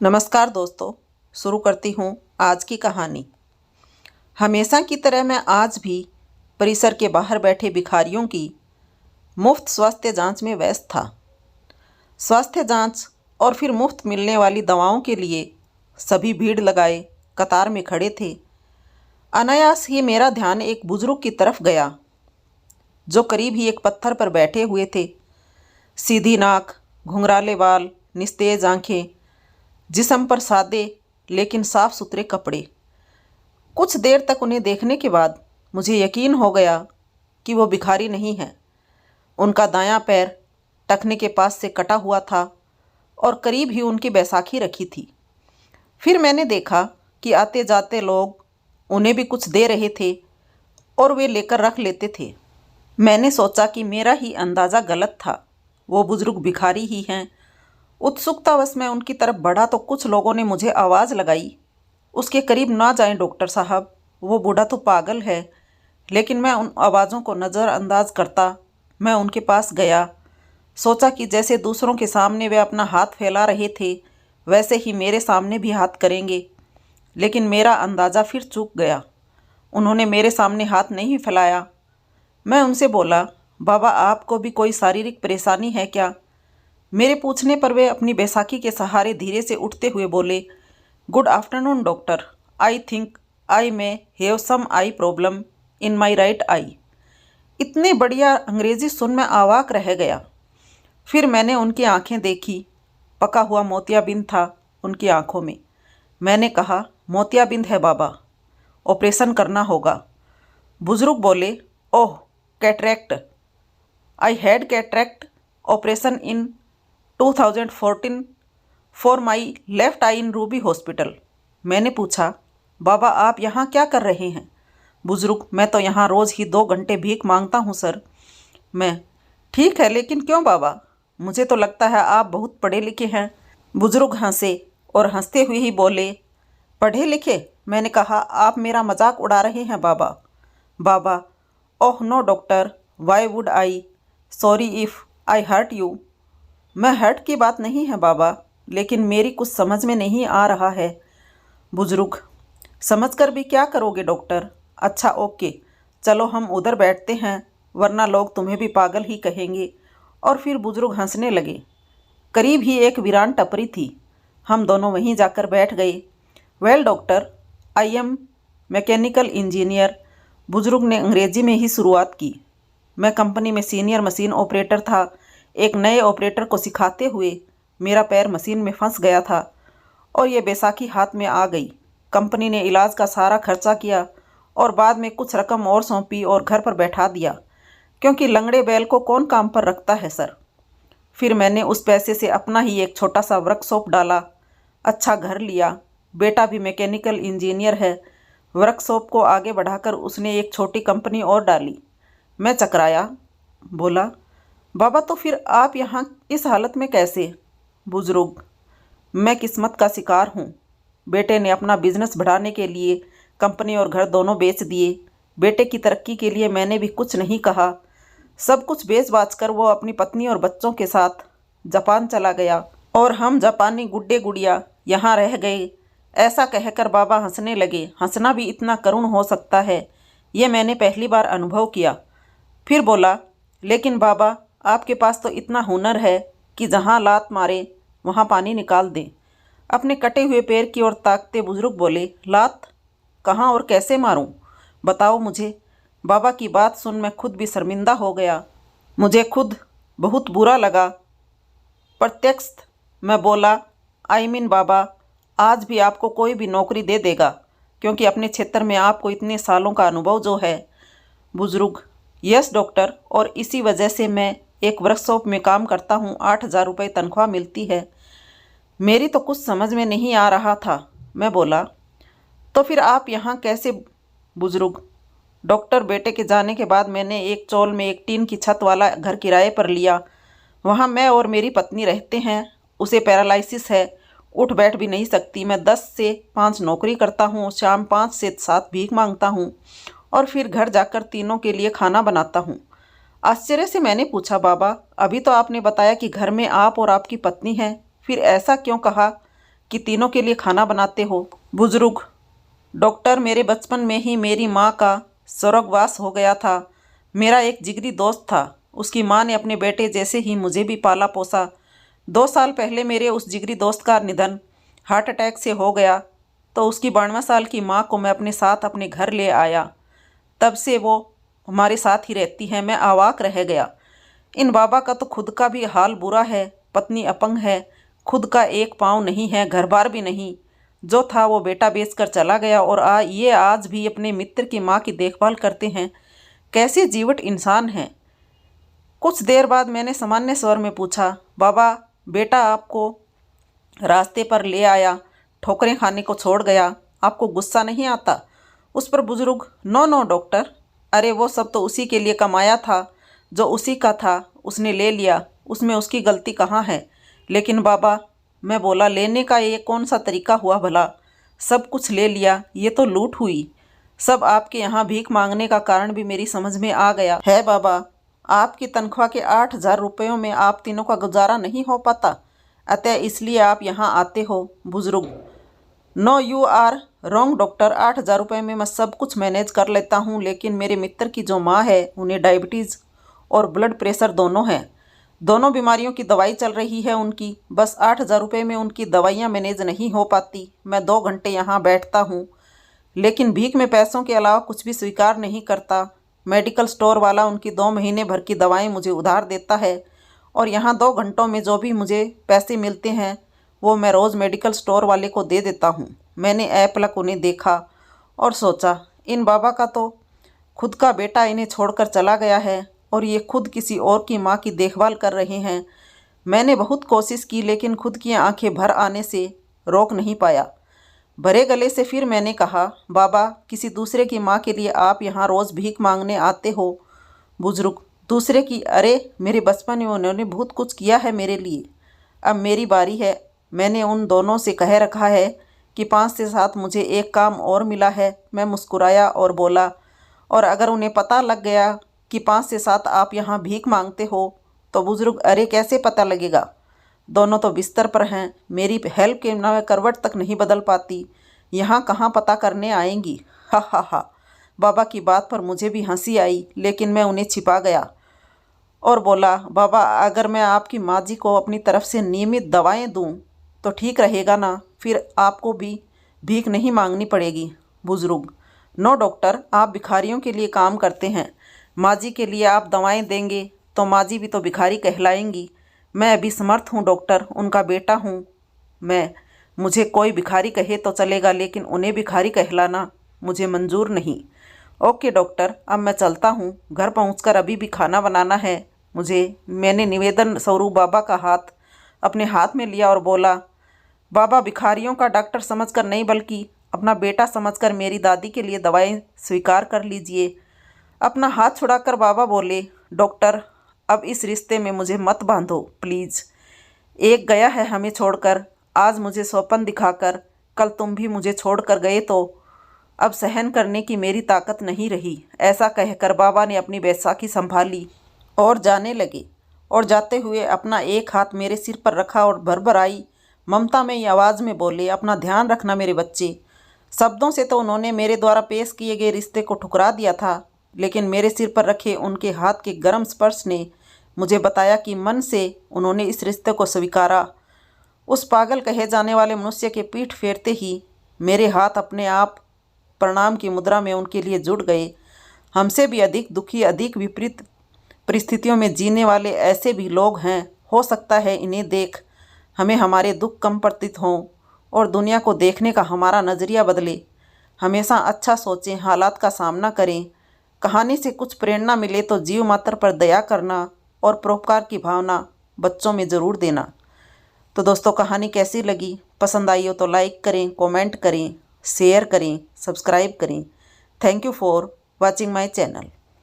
नमस्कार दोस्तों, शुरू करती हूँ आज की कहानी। हमेशा की तरह मैं आज भी परिसर के बाहर बैठे भिखारियों की मुफ्त स्वास्थ्य जांच में व्यस्त था। स्वास्थ्य जांच और फिर मुफ्त मिलने वाली दवाओं के लिए सभी भीड़ लगाए कतार में खड़े थे। अनायास ही मेरा ध्यान एक बुजुर्ग की तरफ गया जो करीब ही एक पत्थर पर बैठे हुए थे। सीधी नाक, घुंघराले बाल, निस्तेज आंखें, जिस्म पर सादे लेकिन साफ सुथरे कपड़े। कुछ देर तक उन्हें देखने के बाद मुझे यकीन हो गया कि वो भिखारी नहीं है। उनका दायां पैर टखने के पास से कटा हुआ था और करीब ही उनकी बैसाखी रखी थी। फिर मैंने देखा कि आते जाते लोग उन्हें भी कुछ दे रहे थे और वे लेकर रख लेते थे। मैंने सोचा कि मेरा ही अंदाज़ा गलत था, वो बुजुर्ग भिखारी ही हैं। उत्सुकतावश मैं उनकी तरफ बढ़ा तो कुछ लोगों ने मुझे आवाज़ लगाई, उसके करीब ना जाएं डॉक्टर साहब, वो बूढ़ा तो पागल है। लेकिन मैं उन आवाज़ों को नज़रअंदाज करता मैं उनके पास गया। सोचा कि जैसे दूसरों के सामने वे अपना हाथ फैला रहे थे वैसे ही मेरे सामने भी हाथ करेंगे। लेकिन मेरा अंदाज़ा फिर चूक गया। उन्होंने मेरे सामने हाथ नहीं फैलाया। मैं उनसे बोला, बाबा आपको भी कोई शारीरिक परेशानी है क्या? मेरे पूछने पर वे अपनी बैसाखी के सहारे धीरे से उठते हुए बोले, good afternoon doctor, I think I may have some eye problem in my right eye. इतने बढ़िया अंग्रेज़ी सुन मैं अवाक रह गया। फिर मैंने उनकी आंखें देखी। पका हुआ मोतियाबिंद था उनकी आंखों में। मैंने कहा, मोतियाबिंद है बाबा, ऑपरेशन करना होगा। बुजुर्ग बोले, oh cataract, I had cataract operation in 2014 for my left eye in Ruby Hospital. मैंने पूछा, बाबा आप यहाँ क्या कर रहे हैं? बुजुर्ग, मैं तो यहाँ रोज़ ही 2 घंटे भीख मांगता हूँ सर। मैं, ठीक है लेकिन क्यों बाबा? मुझे तो लगता है आप बहुत पढ़े लिखे हैं। बुजुर्ग हंसे और हंसते हुए ही बोले, पढ़े लिखे? मैंने कहा, आप मेरा मजाक उड़ा रहे हैं बाबा। बाबा, oh no doctor, why would I, sorry if I hurt you. मैं हर्ट की बात नहीं है बाबा, लेकिन मेरी कुछ समझ में नहीं आ रहा है। बुजुर्ग, समझ कर भी क्या करोगे डॉक्टर? अच्छा ओके, चलो हम उधर बैठते हैं, वरना लोग तुम्हें भी पागल ही कहेंगे। और फिर बुजुर्ग हंसने लगे। करीब ही एक वीरान टपरी थी। हम दोनों वहीं जाकर बैठ गए। Well doctor, I am mechanical engineer. बुजुर्ग ने अंग्रेजी में ही शुरुआत की। मैं कंपनी में सीनियर मशीन ऑपरेटर था। एक नए ऑपरेटर को सिखाते हुए मेरा पैर मशीन में फंस गया था और ये बैसाखी हाथ में आ गई। कंपनी ने इलाज का सारा खर्चा किया और बाद में कुछ रकम और सौंपी और घर पर बैठा दिया, क्योंकि लंगड़े बैल को कौन काम पर रखता है सर। फिर मैंने उस पैसे से अपना ही एक छोटा सा वर्कशॉप डाला, अच्छा घर लिया। बेटा भी मैकेनिकल इंजीनियर है। वर्कशॉप को आगे बढ़ाकर उसने एक छोटी कंपनी और डाली। मैं चकराया, बोला, बाबा तो फिर आप यहाँ इस हालत में कैसे? बुजुर्ग, मैं किस्मत का शिकार हूँ। बेटे ने अपना बिजनेस बढ़ाने के लिए कंपनी और घर दोनों बेच दिए। बेटे की तरक्की के लिए मैंने भी कुछ नहीं कहा। सब कुछ बेच बाच कर वो अपनी पत्नी और बच्चों के साथ जापान चला गया और हम जापानी गुड्डे गुड़िया यहाँ रह गए। ऐसा कहकर बाबा हंसने लगे। हंसना भी इतना करुण हो सकता है, ये मैंने पहली बार अनुभव किया। फिर बोला, लेकिन बाबा आपके पास तो इतना हुनर है कि जहाँ लात मारे वहाँ पानी निकाल दें। अपने कटे हुए पैर की ओर ताकते बुजुर्ग बोले, लात कहाँ और कैसे मारूं? बताओ मुझे। बाबा की बात सुन मैं खुद भी शर्मिंदा हो गया। मुझे खुद बहुत बुरा लगा। प्रत्यक्ष मैं बोला, आई मीन बाबा, आज भी आपको कोई भी नौकरी दे देगा, क्योंकि अपने क्षेत्र में आपको इतने सालों का अनुभव जो है। बुजुर्ग, यस डॉक्टर, और इसी वजह से मैं एक वर्कशॉप में काम करता हूँ। 8,000 रुपये तनख्वाह मिलती है। मेरी तो कुछ समझ में नहीं आ रहा था। मैं बोला, तो फिर आप यहाँ कैसे? बुजुर्ग, डॉक्टर, बेटे के जाने के बाद मैंने एक चौल में एक टीन की छत वाला घर किराए पर लिया। वहाँ मैं और मेरी पत्नी रहते हैं। उसे पैरालिसिस है, उठ बैठ भी नहीं सकती। मैं 10 से 5 नौकरी करता हूँ, शाम 5 से 7 भीख मांगता हूँ और फिर घर जाकर तीनों के लिए खाना बनाता हूँ। आश्चर्य से मैंने पूछा, बाबा अभी तो आपने बताया कि घर में आप और आपकी पत्नी हैं, फिर ऐसा क्यों कहा कि तीनों के लिए खाना बनाते हो। बुजुर्ग: डॉक्टर, मेरे बचपन में ही मेरी माँ का स्वर्गवास हो गया था। मेरा एक जिगरी दोस्त था, उसकी माँ ने अपने बेटे जैसे ही मुझे भी पाला पोसा। 2 साल पहले मेरे उस जिगरी दोस्त का निधन हार्ट अटैक से हो गया, तो उसकी 92 साल की माँ को मैं अपने साथ अपने घर ले आया। तब से वो हमारे साथ ही रहती है। मैं अवाक रह गया। इन बाबा का तो खुद का भी हाल बुरा है, पत्नी अपंग है, खुद का एक पाँव नहीं है, घर बार भी नहीं। जो था वो बेटा बेचकर चला गया और ये आज भी अपने मित्र की माँ की देखभाल करते हैं। कैसे जीवट इंसान हैं। कुछ देर बाद मैंने सामान्य स्वर में पूछा, बाबा, बेटा आपको रास्ते पर ले आया, ठोकरें खाने को छोड़ गया, आपको गुस्सा नहीं आता? उस पर बुजुर्ग: नो नो डॉक्टर, अरे वो सब तो उसी के लिए कमाया था, जो उसी का था उसने ले लिया, उसमें उसकी गलती कहाँ है? लेकिन बाबा, मैं बोला, लेने का ये कौन सा तरीका हुआ भला? सब कुछ ले लिया, ये तो लूट हुई। सब आपके यहाँ भीख मांगने का कारण भी मेरी समझ में आ गया है बाबा। आपकी तनख्वाह के 8,000 रुपयों में आप तीनों का गुजारा नहीं हो पाता, अतः इसलिए आप यहाँ आते हो। बुजुर्ग: no, you are wrong doctor, 8,000 रुपये में मैं सब कुछ मैनेज कर लेता हूँ, लेकिन मेरे मित्र की जो माँ है उन्हें डायबिटीज़ और ब्लड प्रेशर दोनों हैं। दोनों बीमारियों की दवाई चल रही है उनकी। बस 8,000 रुपये में उनकी दवाइयाँ मैनेज नहीं हो पाती। मैं 2 घंटे यहाँ बैठता हूँ, लेकिन भीख में पैसों के अलावा कुछ भी स्वीकार नहीं करता। मेडिकल स्टोर वाला उनकी 2 महीने भर की दवाएं मुझे उधार देता है, और यहाँ 2 घंटों में जो भी मुझे पैसे मिलते हैं वो मैं रोज़ मेडिकल स्टोर वाले को दे देता हूँ। मैंने ऐपलक उन्हें देखा और सोचा, इन बाबा का तो खुद का बेटा इन्हें छोड़कर चला गया है और ये खुद किसी और की माँ की देखभाल कर रहे हैं। मैंने बहुत कोशिश की, लेकिन खुद की आंखें भर आने से रोक नहीं पाया। भरे गले से फिर मैंने कहा, बाबा, किसी दूसरे की माँ के लिए आप यहाँ रोज़ भीख मांगने आते हो? बुजुर्ग: दूसरे की? अरे, मेरे बचपन में उन्होंने बहुत कुछ किया है मेरे लिए। अब मेरी बारी है। मैंने उन दोनों से कह रखा है कि 5 से 7 मुझे एक काम और मिला है। मैं मुस्कुराया और बोला, और अगर उन्हें पता लग गया कि 5 से 7 आप यहाँ भीख मांगते हो? तो बुजुर्ग: अरे, कैसे पता लगेगा? दोनों तो बिस्तर पर हैं, मेरी हेल्प के बिना मैं करवट तक नहीं बदल पाती। यहाँ कहाँ पता करने आएंगी? हा हा हा। बाबा की बात पर मुझे भी हंसी आई, लेकिन मैं उन्हें छिपा गया और बोला, बाबा, अगर मैं आपकी माँ जी को अपनी तरफ से नियमित दवाएं दूं तो ठीक रहेगा ना? फिर आपको भी भीख नहीं मांगनी पड़ेगी। बुजुर्ग: नो डॉक्टर, आप भिखारियों के लिए काम करते हैं। माँ जी के लिए आप दवाएं देंगे तो माँ जी भी तो भिखारी कहलाएंगी। मैं अभी समर्थ हूँ डॉक्टर, उनका बेटा हूँ मैं। मुझे कोई भिखारी कहे तो चलेगा, लेकिन उन्हें भिखारी कहलाना मुझे मंजूर नहीं। ओके डॉक्टर, अब मैं चलता हूँ। घर पहुँचकर अभी भी खाना बनाना है मुझे। मैंने निवेदन स्वरूप बाबा का हाथ अपने हाथ में लिया और बोला, बाबा, भिखारियों का डॉक्टर समझकर नहीं बल्कि अपना बेटा समझकर मेरी दादी के लिए दवाएं स्वीकार कर लीजिए। अपना हाथ छुड़ाकर बाबा बोले, डॉक्टर, अब इस रिश्ते में मुझे मत बांधो प्लीज़। एक गया है हमें छोड़कर, आज मुझे स्वप्न दिखाकर, कल तुम भी मुझे छोड़कर गए तो अब सहन करने की मेरी ताकत नहीं रही। ऐसा कहकर बाबा ने अपनी बैसाखी संभाली और जाने लगे, और जाते हुए अपना एक हाथ मेरे सिर पर रखा और भरभराई ममता में आवाज़ में बोले, अपना ध्यान रखना मेरे बच्चे। शब्दों से तो उन्होंने मेरे द्वारा पेश किए गए रिश्ते को ठुकरा दिया था, लेकिन मेरे सिर पर रखे उनके हाथ के गर्म स्पर्श ने मुझे बताया कि मन से उन्होंने इस रिश्ते को स्वीकारा। उस पागल कहे जाने वाले मनुष्य के पीठ फेरते ही मेरे हाथ अपने आप प्रणाम की मुद्रा में उनके लिए जुड़ गए। हमसे भी अधिक दुखी, अधिक विपरीत परिस्थितियों में जीने वाले ऐसे भी लोग हैं। हो सकता है इन्हें देख हमें हमारे दुख कम प्रतीत हों और दुनिया को देखने का हमारा नज़रिया बदले। हमेशा अच्छा सोचें, हालात का सामना करें। कहानी से कुछ प्रेरणा मिले तो जीव मात्र पर दया करना और परोपकार की भावना बच्चों में ज़रूर देना। तो दोस्तों, कहानी कैसी लगी? पसंद आई हो तो लाइक करें, कमेंट करें, शेयर करें, सब्सक्राइब करें। Thank you for watching my channel.